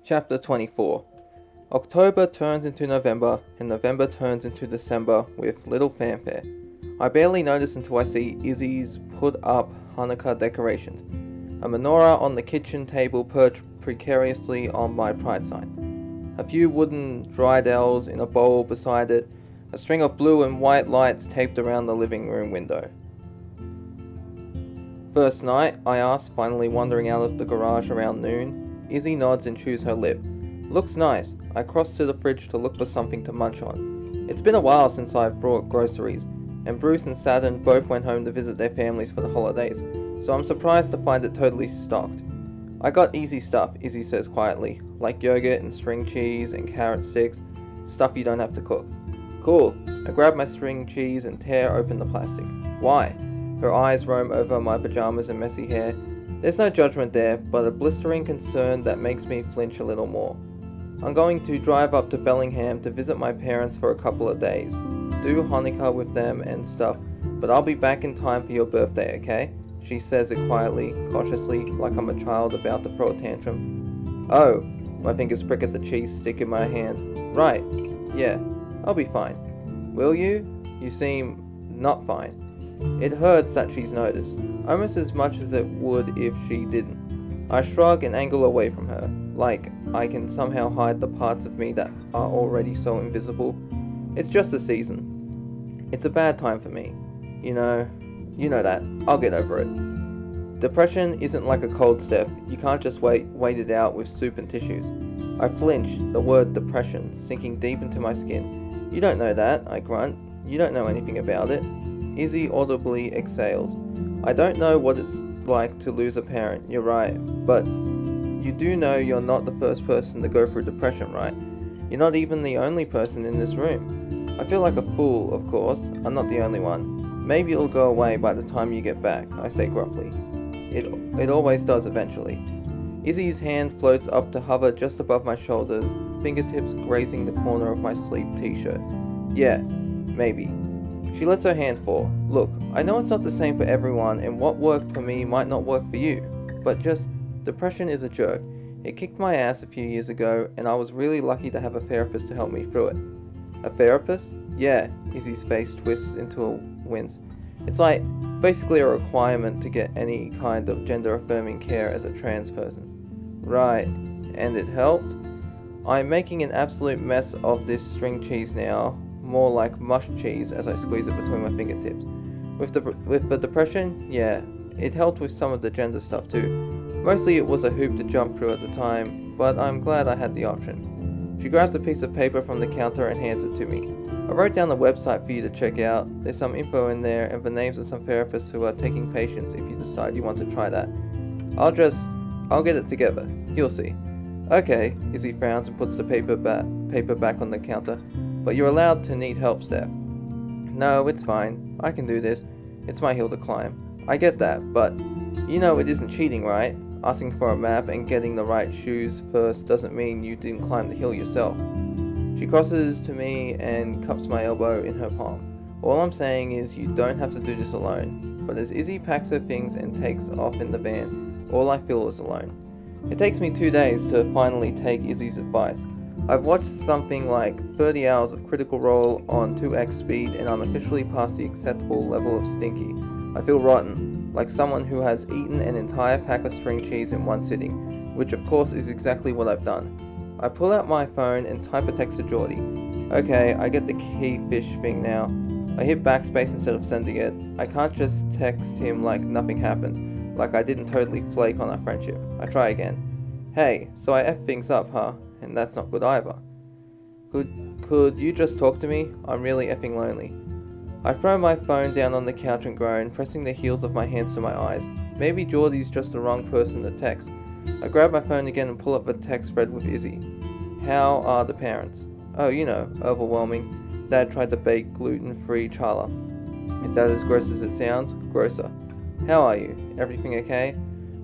Chapter 24. October turns into November, and November turns into December with little fanfare. I barely notice until I see Izzy's put up Hanukkah decorations. A menorah on the kitchen table perched precariously on my pride sign. A few wooden drydells in a bowl beside it, a string of blue and white lights taped around the living room window. First night, I ask, finally wandering out of the garage around noon. Izzy nods and chews her lip. Looks nice. I cross to the fridge to look for something to munch on. It's been a while since I've brought groceries, and Bruce and Saturn both went home to visit their families for the holidays, so I'm surprised to find it totally stocked. I got easy stuff, Izzy says quietly, like yogurt and string cheese and carrot sticks, stuff you don't have to cook. Cool. I grab my string cheese and tear open the plastic. Why? Her eyes roam over my pajamas and messy hair. There's no judgment there, but a blistering concern that makes me flinch a little more. I'm going to drive up to Bellingham to visit my parents for a couple of days. Do Hanukkah with them and stuff, but I'll be back in time for your birthday, okay? She says it quietly, cautiously, like I'm a child about to throw a tantrum. Oh, my fingers prick at the cheese stick in my hand. Right, yeah, I'll be fine. Will you? You seem not fine. It hurts that she's noticed, almost as much as it would if she didn't. I shrug and angle away from her, like I can somehow hide the parts of me that are already so invisible. It's just a season. It's a bad time for me. You know that. I'll get over it. Depression isn't like a cold, Steph. You can't just wait it out with soup and tissues. I flinch, the word depression sinking deep into my skin. You don't know that, I grunt. You don't know anything about it. Izzy audibly exhales. I don't know what it's like to lose a parent, you're right, but you do know you're not the first person to go through depression, right? You're not even the only person in this room. I feel like a fool, of course. I'm not the only one. Maybe it'll go away by the time you get back, I say gruffly. It always does eventually. Izzy's hand floats up to hover just above my shoulders, fingertips grazing the corner of my sleeve t-shirt. Yeah, maybe. She lets her hand fall. Look, I know it's not the same for everyone, and what worked for me might not work for you, but just, depression is a jerk. It kicked my ass a few years ago, and I was really lucky to have a therapist to help me through it. A therapist? Yeah, Izzy's face twists into a wince. It's like, basically a requirement to get any kind of gender-affirming care as a trans person. Right, and it helped? I'm making an absolute mess of this string cheese now, more like mush cheese as I squeeze it between my fingertips. With the depression, yeah, it helped with some of the gender stuff too. Mostly it was a hoop to jump through at the time, but I'm glad I had the option. She grabs a piece of paper from the counter and hands it to me. I wrote down the website for you to check out. There's some info in there and the names of some therapists who are taking patients if you decide you want to try that. I'll get it together. You'll see. Okay, Izzy frowns and puts the paper back on the counter. But you're allowed to need help, Steph. No, it's fine. I can do this. It's my hill to climb. I get that, but you know it isn't cheating, right? Asking for a map and getting the right shoes first doesn't mean you didn't climb the hill yourself. She crosses to me and cups my elbow in her palm. All I'm saying is you don't have to do this alone. But as Izzy packs her things and takes off in the van, all I feel is alone. It takes me 2 days to finally take Izzy's advice. I've watched something like 30 hours of Critical Role on 2x speed and I'm officially past the acceptable level of stinky. I feel rotten, like someone who has eaten an entire pack of string cheese in one sitting, which of course is exactly what I've done. I pull out my phone and type a text to Geordie. Okay, I get the key fish thing now. I hit backspace instead of sending it. I can't just text him like nothing happened, like I didn't totally flake on our friendship. I try again. Hey, so I F things up, huh? And that's not good either. Could you just talk to me? I'm really effing lonely. I throw my phone down on the couch and groan, pressing the heels of my hands to my eyes. Maybe Geordie's just the wrong person to text. I grab my phone again and pull up the text thread with Izzy. How are the parents? Oh, you know, overwhelming. Dad tried to bake gluten-free challah. Is that as gross as it sounds? Grosser. How are you? Everything okay?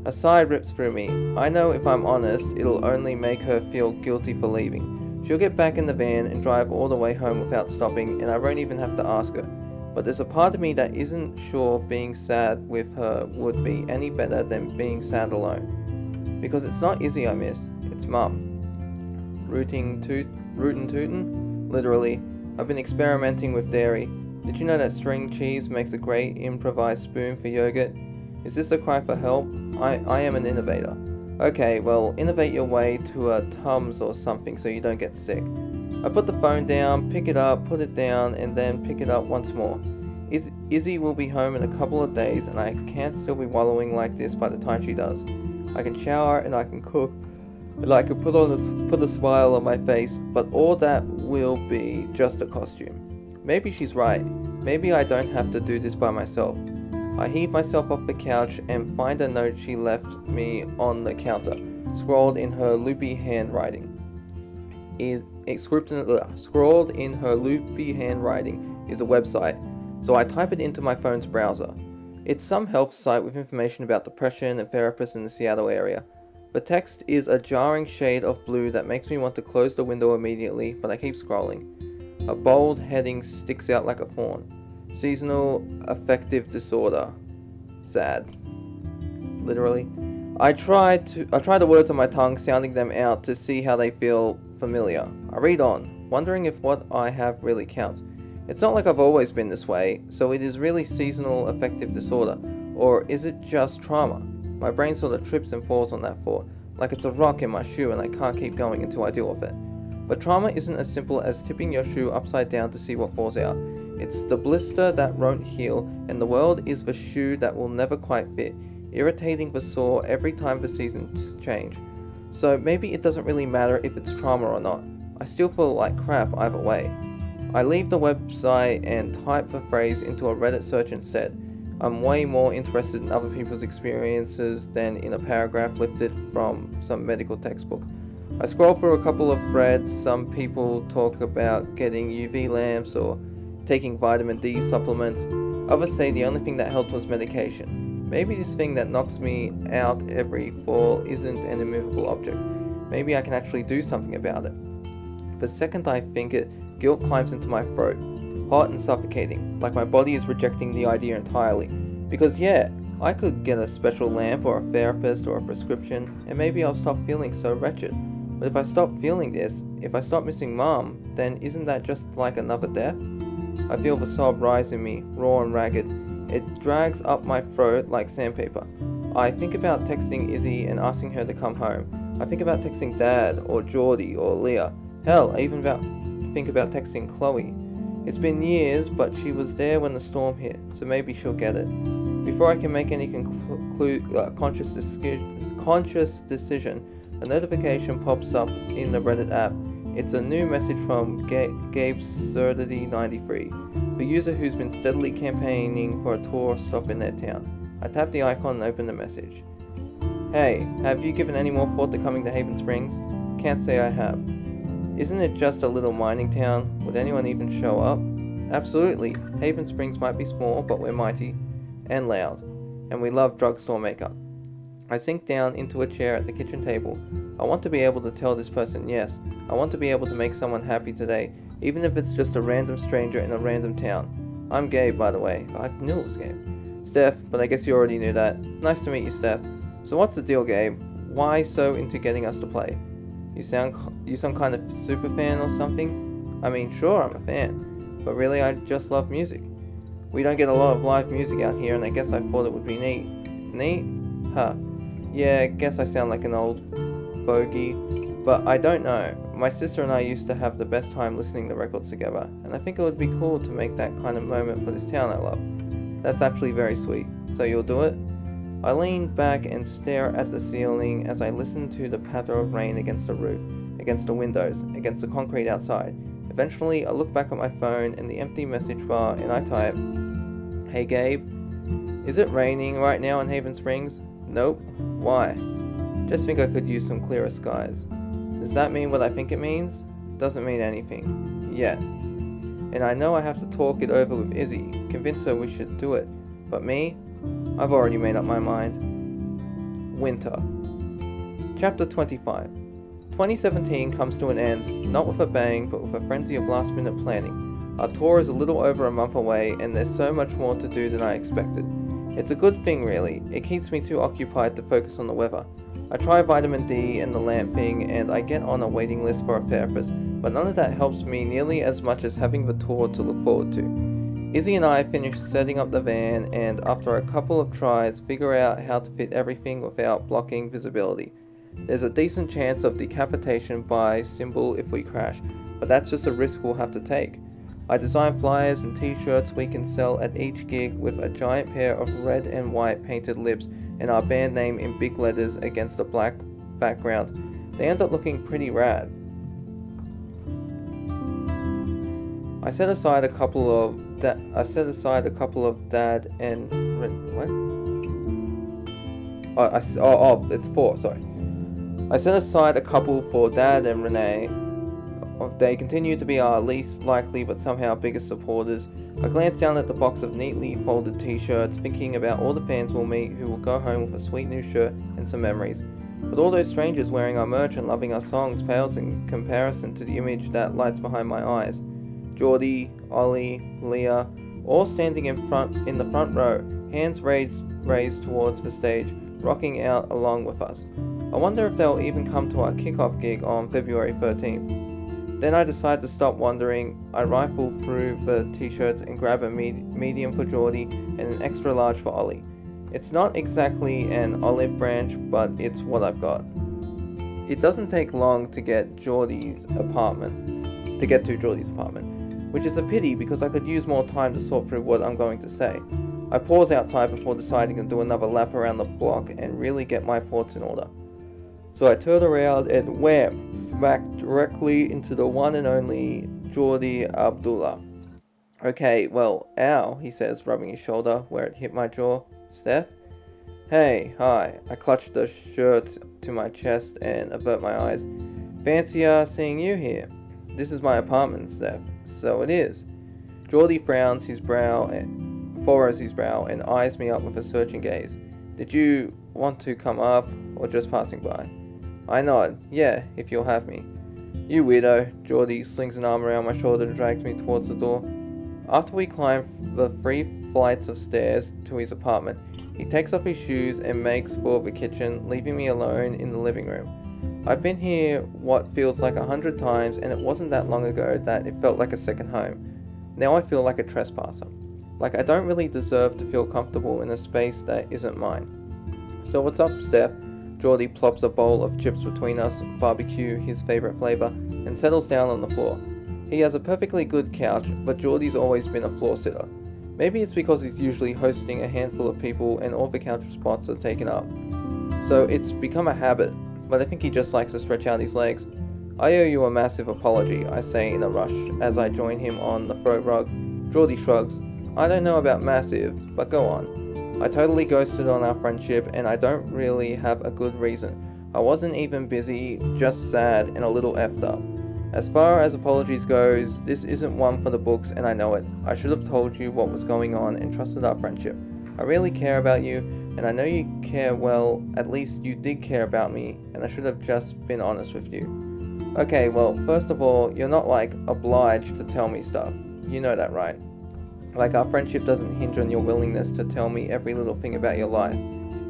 A sigh rips through me. I know if I'm honest, it'll only make her feel guilty for leaving. She'll get back in the van and drive all the way home without stopping, and I won't even have to ask her. But there's a part of me that isn't sure being sad with her would be any better than being sad alone. Because it's not Izzy I miss, it's Mum. rootin' tootin'? Literally. I've been experimenting with dairy. Did you know that string cheese makes a great improvised spoon for yogurt? Is this a cry for help? I am an innovator. Okay, well, innovate your way to a Tums or something so you don't get sick. I put the phone down, pick it up, put it down, and then pick it up once more. Izzy will be home in a couple of days, and I can't still be wallowing like this by the time she does. I can shower, and I can cook, and I can put a smile on my face, but all that will be just a costume. Maybe she's right. Maybe I don't have to do this by myself. I heave myself off the couch and find a note she left me on the counter, scrawled in her loopy handwriting. Scrawled in her loopy handwriting is a website, so I type it into my phone's browser. It's some health site with information about depression and therapists in the Seattle area. The text is a jarring shade of blue that makes me want to close the window immediately, but I keep scrolling. A bold heading sticks out like a thorn. Seasonal affective disorder. Sad. Literally. I try the words on my tongue, sounding them out to see how they feel familiar. I read on, wondering if what I have really counts. It's not like I've always been this way, so it is really seasonal affective disorder, or is it just trauma? My brain sort of trips and falls on that thought, like it's a rock in my shoe and I can't keep going until I deal with it. But trauma isn't as simple as tipping your shoe upside down to see what falls out. It's the blister that won't heal, and the world is the shoe that will never quite fit, irritating the sore every time the seasons change. So maybe it doesn't really matter if it's trauma or not. I still feel like crap either way. I leave the website and type the phrase into a Reddit search instead. I'm way more interested in other people's experiences than in a paragraph lifted from some medical textbook. I scroll through a couple of threads. Some people talk about getting UV lamps or taking vitamin D supplements. Others say the only thing that helped was medication. Maybe this thing that knocks me out every fall isn't an immovable object. Maybe I can actually do something about it. The second I think it, guilt climbs into my throat, hot and suffocating, like my body is rejecting the idea entirely. Because yeah, I could get a special lamp or a therapist or a prescription, and maybe I'll stop feeling so wretched. But if I stop feeling this, if I stop missing Mom, then isn't that just like another death? I feel the sob rise in me, raw and ragged. It drags up my throat like sandpaper. I think about texting Izzy and asking her to come home. I think about texting Dad or Geordie or Leah. Hell, I even think about texting Chloe. It's been years, but she was there when the storm hit, so maybe she'll get it. Before I can make any conscious decision, a notification pops up in the Reddit app. It's a new message from Gabe'Surdity93, the user who's been steadily campaigning for a tour stop in their town. I tap the icon and open the message. Hey, have you given any more thought to coming to Haven Springs? Can't say I have. Isn't it just a little mining town? Would anyone even show up? Absolutely. Haven Springs might be small, but we're mighty. And loud. And we love drugstore makeup. I sink down into a chair at the kitchen table. I want to be able to tell this person yes. I want to be able to make someone happy today, even if it's just a random stranger in a random town. I'm Gabe, by the way. I knew it was Gabe. Steph, but I guess you already knew that. Nice to meet you, Steph. So what's the deal, Gabe? Why so into getting us to play? You some kind of super fan or something? I mean, sure, I'm a fan, but really I just love music. We don't get a lot of live music out here, and I guess I thought it would be neat. Neat? Huh. Yeah, I guess I sound like an old fogey, but I don't know. My sister and I used to have the best time listening to records together, and I think it would be cool to make that kind of moment for this town I love. That's actually very sweet. So you'll do it? I lean back and stare at the ceiling as I listen to the patter of rain against the roof, against the windows, against the concrete outside. Eventually, I look back at my phone and the empty message bar and I type, Hey Gabe, is it raining right now in Haven Springs? Nope. Why? Just think I could use some clearer skies. Does that mean what I think it means? Doesn't mean anything. Yet. And I know I have to talk it over with Izzy, convince her we should do it. But me? I've already made up my mind. Winter. Chapter 25. 2017 comes to an end, not with a bang, but with a frenzy of last-minute planning. Our tour is a little over a month away, and there's so much more to do than I expected. It's a good thing, really. It keeps me too occupied to focus on the weather. I try vitamin D and the lamp thing, and I get on a waiting list for a therapist, but none of that helps me nearly as much as having the tour to look forward to. Izzy and I finish setting up the van, and after a couple of tries, figure out how to fit everything without blocking visibility. There's a decent chance of decapitation by symbol if we crash, but that's just a risk we'll have to take. I design flyers and t-shirts we can sell at each gig with a giant pair of red and white painted lips and our band name in big letters against a black background. They end up looking pretty rad. I set aside a couple of dad and it's four. Sorry. I set aside a couple for Dad and Renee. They continue to be our least likely but somehow biggest supporters. I glance down at the box of neatly folded t-shirts, thinking about all the fans we'll meet who will go home with a sweet new shirt and some memories. But all those strangers wearing our merch and loving our songs pales in comparison to the image that lights behind my eyes. Geordie, Ollie, Leah, all standing in the front row, hands raised towards the stage, rocking out along with us. I wonder if they'll even come to our kickoff gig on February 13th. Then I decide to stop wondering. I rifle through the t-shirts and grab a medium for Geordie and an extra large for Ollie. It's not exactly an olive branch, but it's what I've got. It doesn't take long to get to Geordie's apartment, which is a pity because I could use more time to sort through what I'm going to say. I pause outside before deciding to do another lap around the block and really get my thoughts in order. So I turn around and wham! Smack directly into the one and only Geordie Abdullah. Okay, well, ow, he says, rubbing his shoulder where it hit my jaw. Steph? Hey, hi. I clutch the shirt to my chest and avert my eyes. Fancier seeing you here. This is my apartment, Steph. So it is. Geordie furrows his brow and eyes me up with a searching gaze. Did you want to come up or just passing by? I nod. Yeah, if you'll have me. You weirdo. Geordie slings an arm around my shoulder and drags me towards the door. After we climb the 3 flights of stairs to his apartment, he takes off his shoes and makes for the kitchen, leaving me alone in the living room. I've been here what feels like 100 times, and it wasn't that long ago that it felt like a second home. Now I feel like a trespasser. Like I don't really deserve to feel comfortable in a space that isn't mine. So what's up, Steph? Geordie plops a bowl of chips between us, barbecue, his favourite flavour, and settles down on the floor. He has a perfectly good couch, but Geordie's always been a floor sitter. Maybe it's because he's usually hosting a handful of people and all the couch spots are taken up. So it's become a habit, but I think he just likes to stretch out his legs. I owe you a massive apology, I say in a rush, as I join him on the throw rug. Geordie shrugs. I don't know about massive, but go on. I totally ghosted on our friendship, and I don't really have a good reason. I wasn't even busy, just sad and a little effed up. As far as apologies goes, this isn't one for the books, and I know it. I should have told you what was going on and trusted our friendship. I really care about you, and I know you care well. At least you did care about me, and I should have just been honest with you. Okay, well, first of all, you're not like obliged to tell me stuff. You know that, right? Like our friendship doesn't hinge on your willingness to tell me every little thing about your life.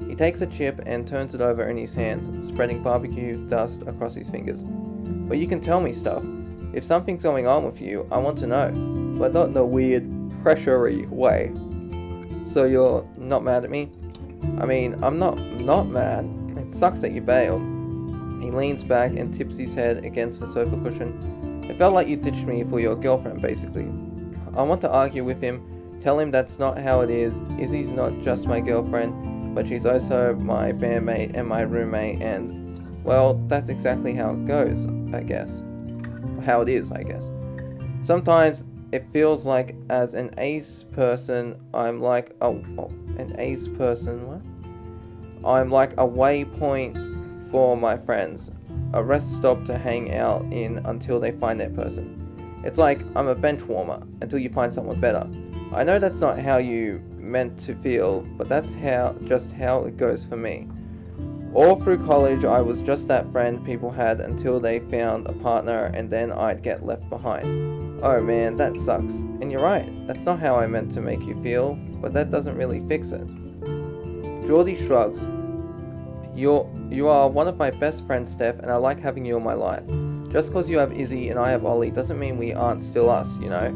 He takes a chip and turns it over in his hands, spreading barbecue dust across his fingers. But you can tell me stuff. If something's going on with you, I want to know. But not in a weird, pressury way. So you're not mad at me? I mean, I'm not mad. It sucks that you bailed. He leans back and tips his head against the sofa cushion. It felt like you ditched me for your girlfriend, basically. I want to argue with him, tell him that's not how it is. Izzy's not just my girlfriend, but she's also my bandmate and my roommate, and, well, that's exactly how it goes, I guess. How it is, I guess. Sometimes it feels like as an ace person, I'm like an ace person, what? I'm like a waypoint for my friends, a rest stop to hang out in until they find their person. It's like I'm a bench warmer until you find someone better. I know that's not how you meant to feel, but that's just how it goes for me. All through college, I was just that friend people had until they found a partner, and then I'd get left behind. Oh man, that sucks. And you're right, that's not how I meant to make you feel, but that doesn't really fix it. Geordie shrugs. You are one of my best friends, Steph, and I like having you in my life. Just because you have Izzy and I have Ollie doesn't mean we aren't still us, you know?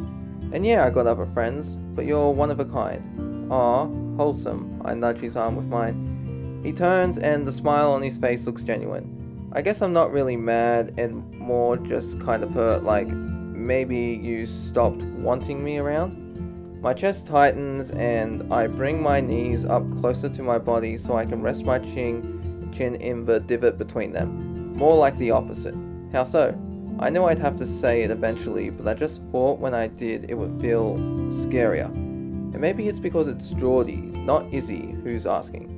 And yeah, I got other friends, but you're one of a kind. Aw, wholesome. I nudge his arm with mine. He turns and the smile on his face looks genuine. I guess I'm not really mad and more just kind of hurt, like maybe you stopped wanting me around? My chest tightens and I bring my knees up closer to my body so I can rest my chin in the divot between them. More like the opposite. How so? I knew I'd have to say it eventually, but I just thought when I did it would feel scarier. And maybe it's because it's Geordie, not Izzy, who's asking.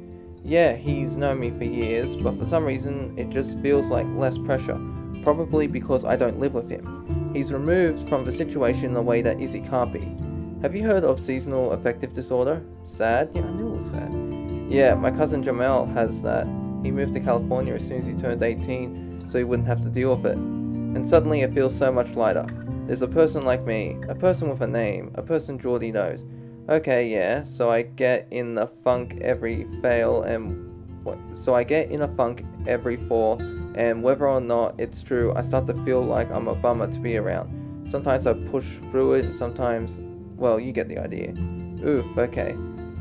Yeah, he's known me for years, but for some reason it just feels like less pressure. Probably because I don't live with him. He's removed from the situation in a way that Izzy can't be. Have you heard of seasonal affective disorder? Sad? Yeah, I knew it was sad. Yeah, my cousin Jamel has that. He moved to California as soon as he turned 18, so he wouldn't have to deal with it. And suddenly it feels so much lighter. There's a person like me, a person with a name, a person Geordie knows. Okay, yeah, so I get in a funk every fall, and whether or not it's true, I start to feel like I'm a bummer to be around. Sometimes I push through it, and sometimes, well, you get the idea. Oof, okay.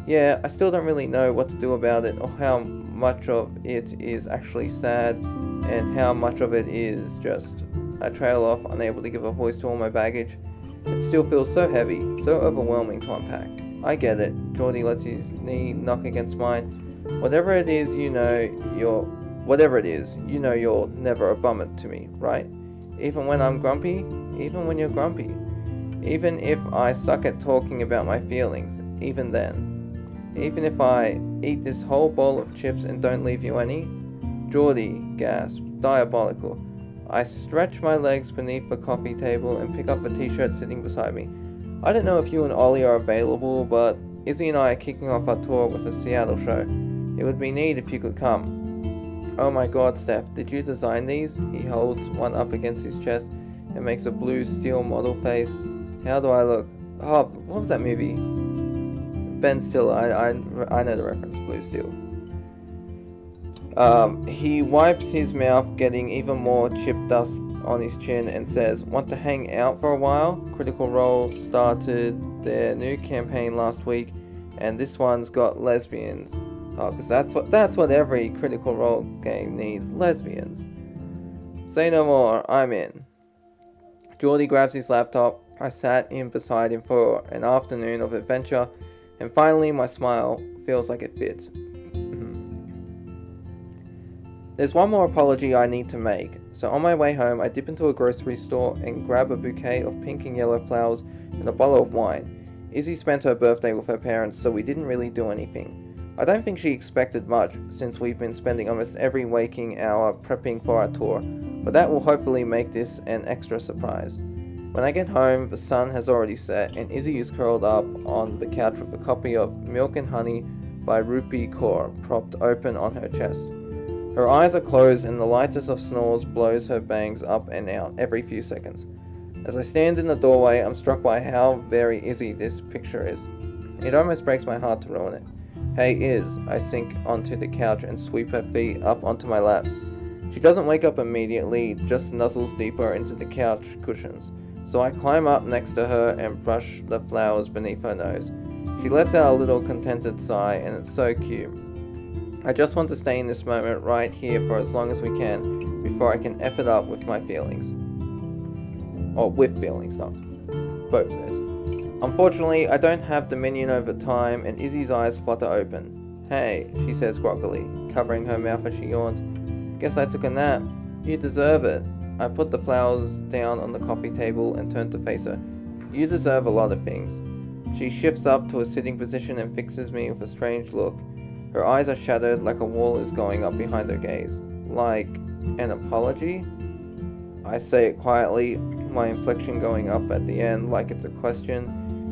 Yeah, I still don't really know what to do about it, or how much of it is actually sad, and how much of it is just I trail off, unable to give a voice to all my baggage. It still feels so heavy, so overwhelming to unpack. I get it. Geordie lets his knee knock against mine. Whatever it is, you know you're never a bummer to me, right? Even when I'm grumpy? Even when you're grumpy? Even if I suck at talking about my feelings? Even then? Even if I eat this whole bowl of chips and don't leave you any? Geordie, gasp, diabolical. I stretch my legs beneath the coffee table and pick up the t-shirt sitting beside me. I don't know if you and Ollie are available, but Izzy and I are kicking off our tour with a Seattle show. It would be neat if you could come. Oh my god, Steph, did you design these? He holds one up against his chest and makes a blue steel model face. How do I look? Oh, what was that movie? Ben Stiller, I know the reference, Blue Steel. He wipes his mouth, getting even more chip dust on his chin, and says, "Want to hang out for a while? Critical Role started their new campaign last week, and this one's got lesbians." Oh, because that's what every Critical Role game needs, lesbians. Say no more, I'm in. Geordie grabs his laptop. I sat in beside him for an afternoon of adventure, and finally my smile feels like it fits. There's one more apology I need to make. So on my way home, I dip into a grocery store and grab a bouquet of pink and yellow flowers and a bottle of wine. Izzy spent her birthday with her parents, so we didn't really do anything. I don't think she expected much, since we've been spending almost every waking hour prepping for our tour, but that will hopefully make this an extra surprise. When I get home, the sun has already set, and Izzy is curled up on the couch with a copy of Milk and Honey by Rupi Kaur propped open on her chest. Her eyes are closed and the lightest of snores blows her bangs up and out every few seconds. As I stand in the doorway, I'm struck by how very Izzy this picture is. It almost breaks my heart to ruin it. Hey Iz, I sink onto the couch and sweep her feet up onto my lap. She doesn't wake up immediately, just nuzzles deeper into the couch cushions. So I climb up next to her and brush the flowers beneath her nose. She lets out a little contented sigh, and it's so cute. I just want to stay in this moment right here for as long as we can before I can F it up with my feelings. Or with feelings, not both of those. Unfortunately, I don't have dominion over time, and Izzy's eyes flutter open. Hey, she says groggily, covering her mouth as she yawns. Guess I took a nap. You deserve it. I put the flowers down on the coffee table and turn to face her. You deserve a lot of things. She shifts up to a sitting position and fixes me with a strange look. Her eyes are shadowed like a wall is going up behind her gaze. Like an apology? I say it quietly, my inflection going up at the end like it's a question.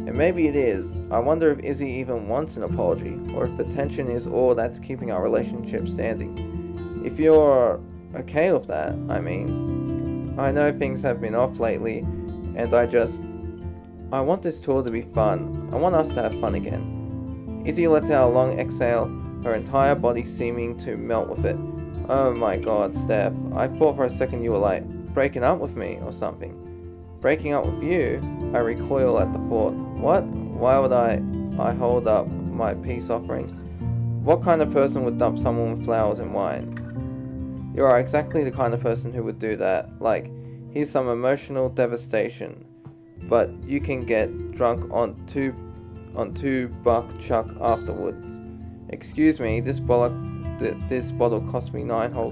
And maybe it is. I wonder if Izzy even wants an apology, or if the tension is all that's keeping our relationship standing. If you're okay with that, I mean. I know things have been off lately, and I want this tour to be fun. I want us to have fun again. Izzy lets out a long exhale. her entire body seeming to melt with it. Oh my god, Steph, I thought for a second you were like, breaking up with me or something. Breaking up with you? I recoil at the thought. What? Why would I hold up my peace offering. What kind of person would dump someone with flowers and wine? You are exactly the kind of person who would do that. Like, here's some emotional devastation, but you can get drunk on two buck chuck afterwards. Excuse me, this bottle cost me $9 whole.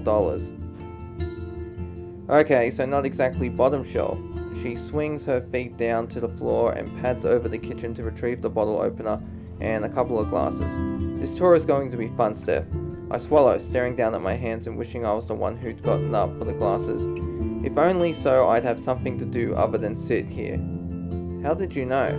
Okay, so not exactly bottom shelf. She swings her feet down to the floor and pads over the kitchen to retrieve the bottle opener and a couple of glasses. This tour is going to be fun, Steph. I swallow, staring down at my hands and wishing I was the one who'd gotten up for the glasses. If only so I'd have something to do other than sit here. How did you know?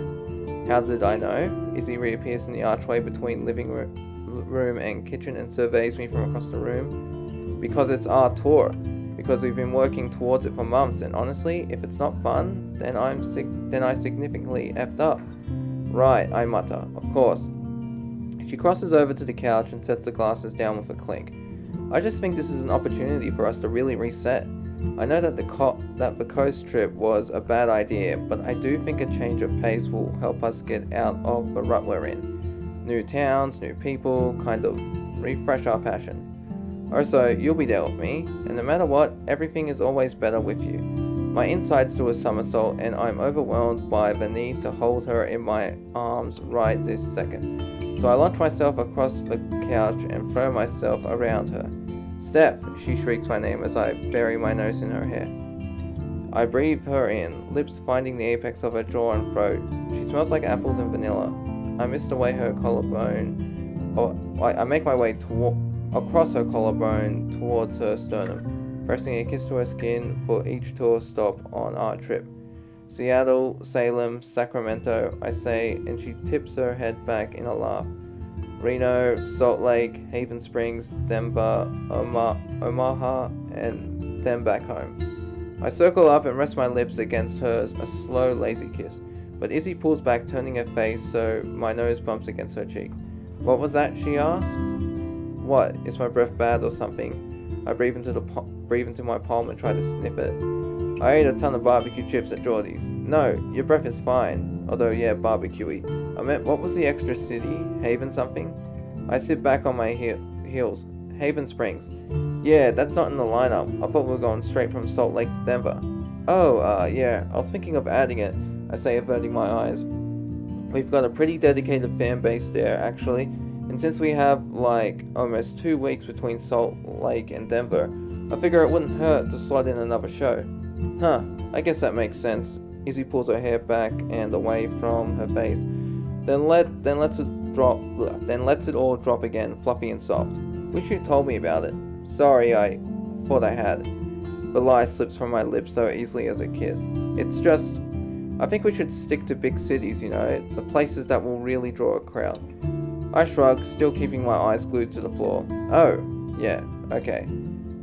How did I know? Izzy reappears in the archway between living room and kitchen and surveys me from across the room. Because it's our tour. Because we've been working towards it for months, and honestly, if it's not fun, then I significantly effed up. Right, I mutter. Of course. She crosses over to the couch and sets the glasses down with a clink. I just think this is an opportunity for us to really reset. I know that the coast trip was a bad idea, but I do think a change of pace will help us get out of the rut we're in. New towns, new people, kind of refresh our passion. Also, you'll be there with me, and no matter what, everything is always better with you. My insides do a somersault, and I'm overwhelmed by the need to hold her in my arms right this second. So I launch myself across the couch and throw myself around her. Steph, she shrieks my name as I bury my nose in her hair. I breathe her in, lips finding the apex of her jaw and throat. She smells like apples and vanilla. I mist away her collarbone. I make my way across her collarbone towards her sternum, pressing a kiss to her skin for each tour stop on our trip. Seattle, Salem, Sacramento, I say, and she tips her head back in a laugh. Reno, Salt Lake, Haven Springs, Denver, Omaha, and then back home. I circle up and rest my lips against hers, a slow, lazy kiss. But Izzy pulls back, turning her face so my nose bumps against her cheek. What was that? She asks. What? Is my breath bad or something? I breathe into my palm and try to sniff it. I ate a ton of barbecue chips at Geordie's. No, your breath is fine. Although, yeah, barbecue-y. I meant, what was the extra city? Haven something? I sit back on my heels. Haven Springs. Yeah, that's not in the lineup. I thought we were going straight from Salt Lake to Denver. Oh, yeah, I was thinking of adding it, I say, averting my eyes. We've got a pretty dedicated fan base there, actually. And since we have, like, almost 2 weeks between Salt Lake and Denver, I figure it wouldn't hurt to slot in another show. Huh, I guess that makes sense. Izzy pulls her hair back and away from her face, then lets it all drop again, fluffy and soft. Wish you'd told me about it. Sorry, I thought I had. The lie slips from my lips so easily as a kiss. It's just, I think we should stick to big cities, you know, the places that will really draw a crowd. I shrug, still keeping my eyes glued to the floor. Oh, yeah, okay.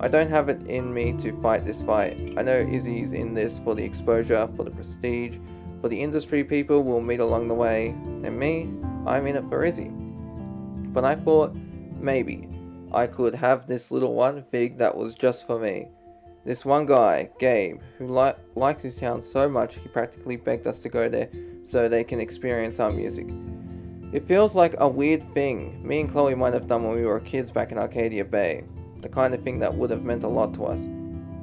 I don't have it in me to fight this fight. I know Izzy's in this for the exposure, for the prestige, for the industry people we'll meet along the way, and me, I'm in it for Izzy. But I thought, maybe, I could have this little one fig that was just for me. This one guy, Gabe, who likes his town so much he practically begged us to go there so they can experience our music. It feels like a weird thing me and Chloe might have done when we were kids back in Arcadia Bay. The kind of thing that would have meant a lot to us.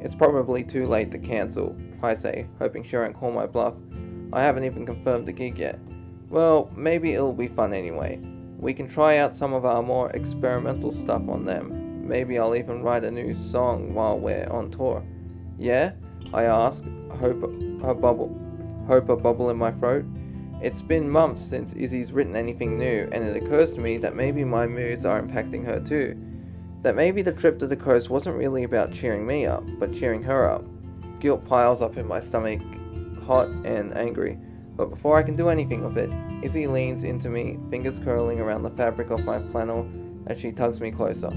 It's probably too late to cancel, I say, hoping she won't call my bluff. I haven't even confirmed the gig yet. Well, maybe it'll be fun anyway. We can try out some of our more experimental stuff on them. Maybe I'll even write a new song while we're on tour. Yeah? I ask, hope a bubble in my throat. It's been months since Izzy's written anything new, and it occurs to me that maybe my moods are impacting her too. That maybe the trip to the coast wasn't really about cheering me up, but cheering her up. Guilt piles up in my stomach, hot and angry, but before I can do anything with it, Izzy leans into me, fingers curling around the fabric of my flannel as she tugs me closer.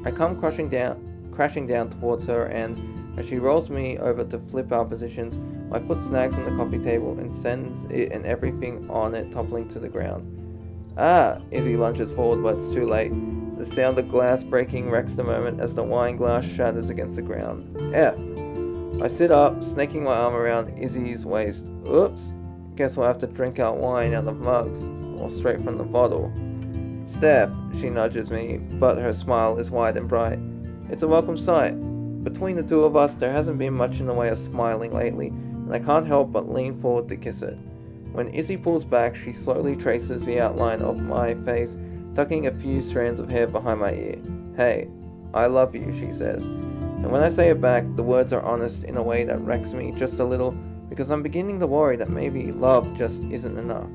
I come crashing down towards her, and as she rolls me over to flip our positions, my foot snags on the coffee table and sends it and everything on it toppling to the ground. Ah! Izzy lunges forward, but it's too late. The sound of glass breaking wrecks the moment as the wine glass shatters against the ground. F. I sit up, snaking my arm around Izzy's waist. Oops. Guess we'll have to drink our wine out of mugs, or straight from the bottle. Steph, she nudges me, but her smile is wide and bright. It's a welcome sight. Between the two of us, there hasn't been much in the way of smiling lately, and I can't help but lean forward to kiss it. When Izzy pulls back, she slowly traces the outline of my face, tucking a few strands of hair behind my ear. Hey, I love you, she says. And when I say it back, the words are honest in a way that wrecks me just a little, because I'm beginning to worry that maybe love just isn't enough.